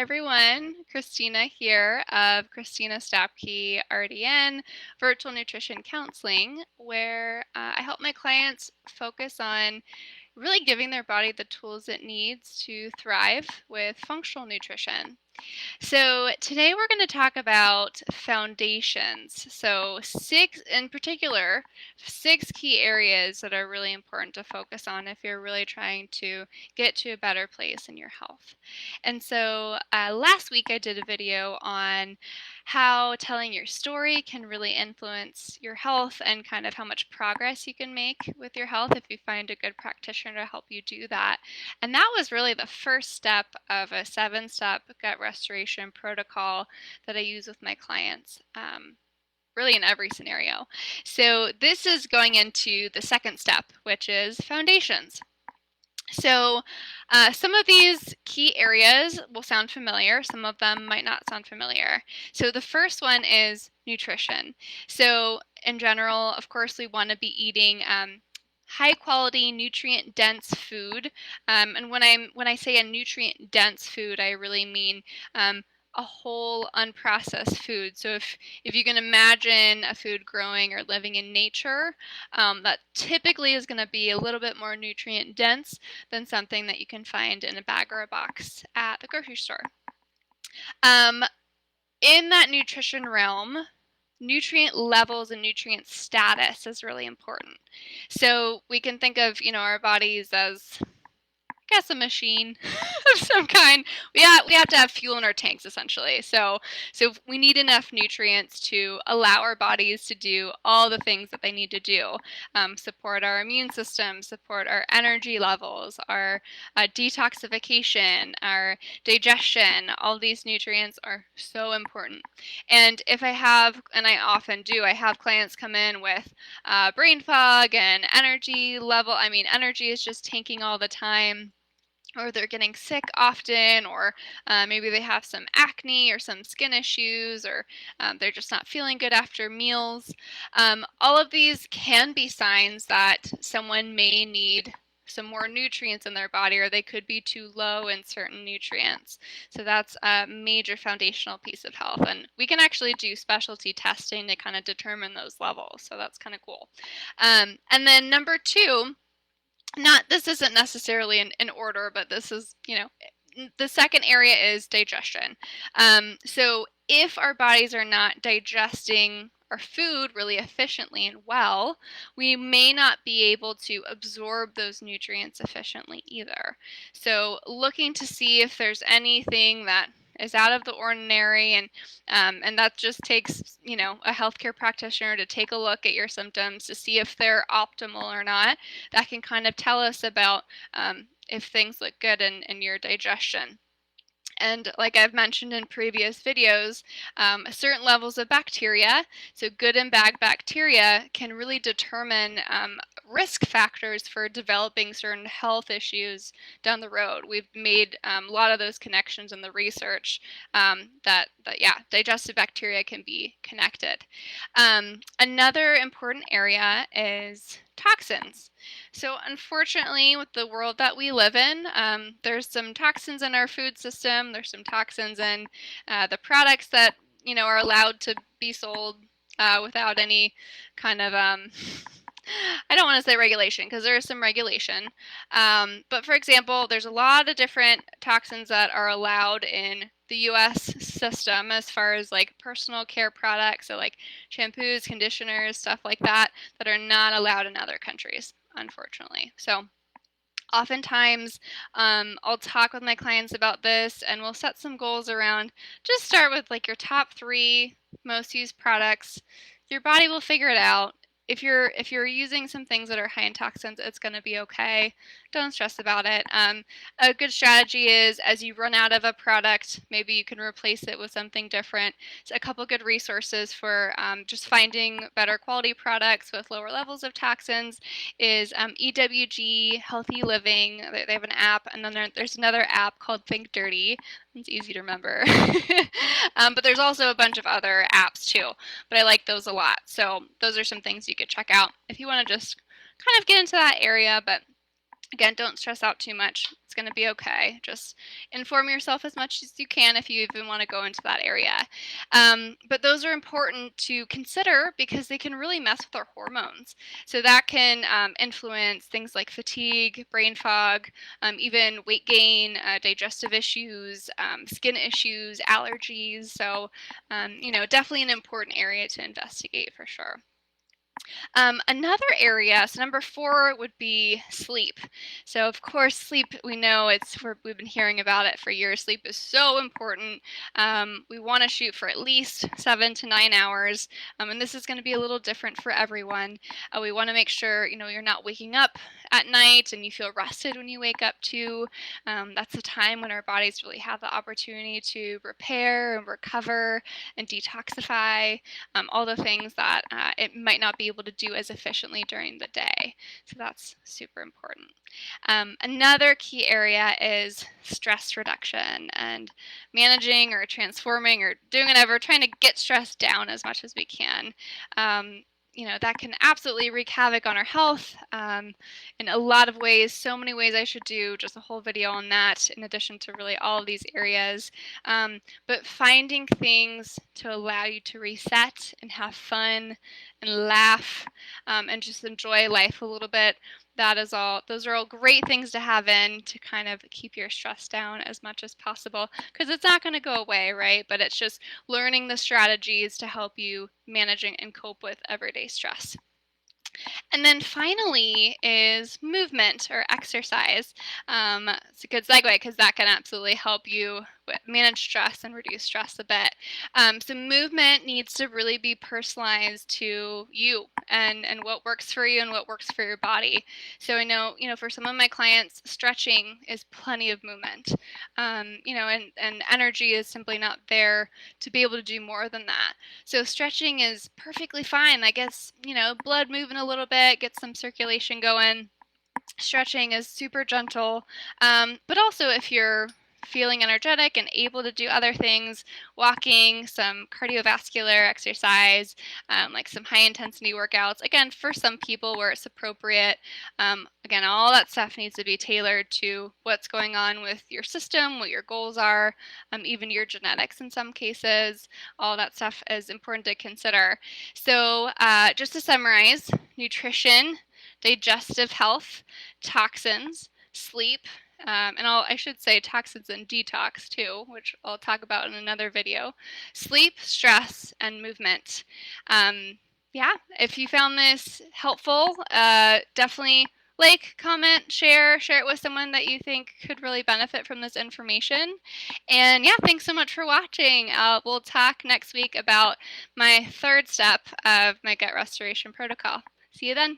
Everyone, Christina here of Christina Stapke RDN Virtual Nutrition Counseling, where I help my clients focus on really giving their body the tools it needs to thrive with functional nutrition. So today we're going to talk about foundations. So in particular, 6 key areas that are really important to focus on if you're really trying to get to a better place in your health. And so last week I did a video on how telling your story can really influence your health and kind of how much progress you can make with your health if you find a good practitioner to help you do that. And that was really the first step of a 7-step gut restoration protocol that I use with my clients, really in every scenario. So this is going into the second step, which is foundations. So some of these key areas will sound familiar. Some of them might not sound familiar. So the first one is nutrition. So in general, of course, we want to be eating high quality, nutrient dense food. And when I say a nutrient dense food, I really mean a whole unprocessed food. So if you can imagine a food growing or living in nature, that typically is going to be a little bit more nutrient dense than something that you can find in a bag or a box at the grocery store. In that nutrition realm, nutrient levels and nutrient status is really important. So we can think of, our bodies as, I guess, a machine of some kind. We have to have fuel in our tanks, essentially. So we need enough nutrients to allow our bodies to do all the things that they need to do. Support our immune system, support our energy levels, our detoxification, our digestion. All these nutrients are so important. And if I have, and I often do, I have clients come in with brain fog and energy level. I mean, energy is just tanking all the time, or they're getting sick often, or maybe they have some acne or some skin issues, or they're just not feeling good after meals. All of these can be signs that someone may need some more nutrients in their body, or they could be too low in certain nutrients. So that's a major foundational piece of health. And we can actually do specialty testing to kind of determine those levels. So that's kind of cool. And then number 2, this isn't necessarily in order, but this is, the second area is digestion. So if our bodies are not digesting our food really efficiently and well, we may not be able to absorb those nutrients efficiently either. So looking to see if there's anything that is out of the ordinary, and that just takes, a healthcare practitioner to take a look at your symptoms to see if they're optimal or not. That can kind of tell us about if things look good in your digestion. And like I've mentioned in previous videos, certain levels of bacteria, so good and bad bacteria, can really determine risk factors for developing certain health issues down the road. We've made a lot of those connections in the research, that digestive bacteria can be connected. Another important area is toxins. So unfortunately, with the world that we live in, there's some toxins in our food system. There's some toxins in the products that are allowed to be sold without any kind of I don't want to say regulation, because there is some regulation. But for example, there's a lot of different toxins that are allowed in the US system as far as like personal care products, so like shampoos, conditioners, stuff like that are not allowed in other countries, unfortunately. So oftentimes I'll talk with my clients about this, and we'll set some goals around, just start with like your top 3 most used products. Your body will figure it out. If you're using some things that are high in toxins, it's going to be okay. Don't stress about it. A good strategy is, as you run out of a product, maybe you can replace it with something different. So a couple good resources for just finding better quality products with lower levels of toxins is EWG Healthy Living. They have an app, and then there's another app called Think Dirty. It's easy to remember. But there's also a bunch of other apps too, but I like those a lot. So those are some things you could check out if you want to just kind of get into that area. But Again, don't stress out too much. It's going to be okay. Just inform yourself as much as you can if you even want to go into that area. But those are important to consider because they can really mess with our hormones. So that can influence things like fatigue, brain fog, even weight gain, digestive issues, skin issues, allergies. So, definitely an important area to investigate for sure. Another area, so number 4 would be sleep. So of course, sleep, we know we've been hearing about it for years. Sleep is so important. We want to shoot for at least 7 to 9 hours, and this is going to be a little different for everyone. We want to make sure you're not waking up at night and you feel rested when you wake up too. That's a time when our bodies really have the opportunity to repair and recover and detoxify, all the things that it might not be able to do as efficiently during the day. So that's super important. Another key area is stress reduction and managing or transforming or doing whatever, trying to get stress down as much as we can. That can absolutely wreak havoc on our health in a lot of ways, so many ways. I should do just a whole video on that in addition to really all of these areas. But finding things to allow you to reset and have fun and laugh and just enjoy life a little bit. Those are all great things to have in to kind of keep your stress down as much as possible, because it's not going to go away, right? But it's just learning the strategies to help you manage and cope with everyday stress. And then finally is movement or exercise. It's a good segue because that can absolutely help you manage stress and reduce stress a bit. So movement needs to really be personalized to you and what works for you and what works for your body. So I know, for some of my clients, stretching is plenty of movement. And energy is simply not there to be able to do more than that. So stretching is perfectly fine. I guess, blood moving a little bit, get some circulation going. Stretching is super gentle. But also if you're feeling energetic and able to do other things, walking, some cardiovascular exercise, like some high intensity workouts. Again, for some people where it's appropriate. Again, all that stuff needs to be tailored to what's going on with your system, what your goals are, even your genetics in some cases. All that stuff is important to consider. So just to summarize, nutrition, digestive health, toxins, sleep, and I should say toxins and detox too, which I'll talk about in another video. Sleep, stress, and movement. Yeah, if you found this helpful, definitely like, comment, share it with someone that you think could really benefit from this information. And yeah, thanks so much for watching. We'll talk next week about my 3rd step of my gut restoration protocol. See you then.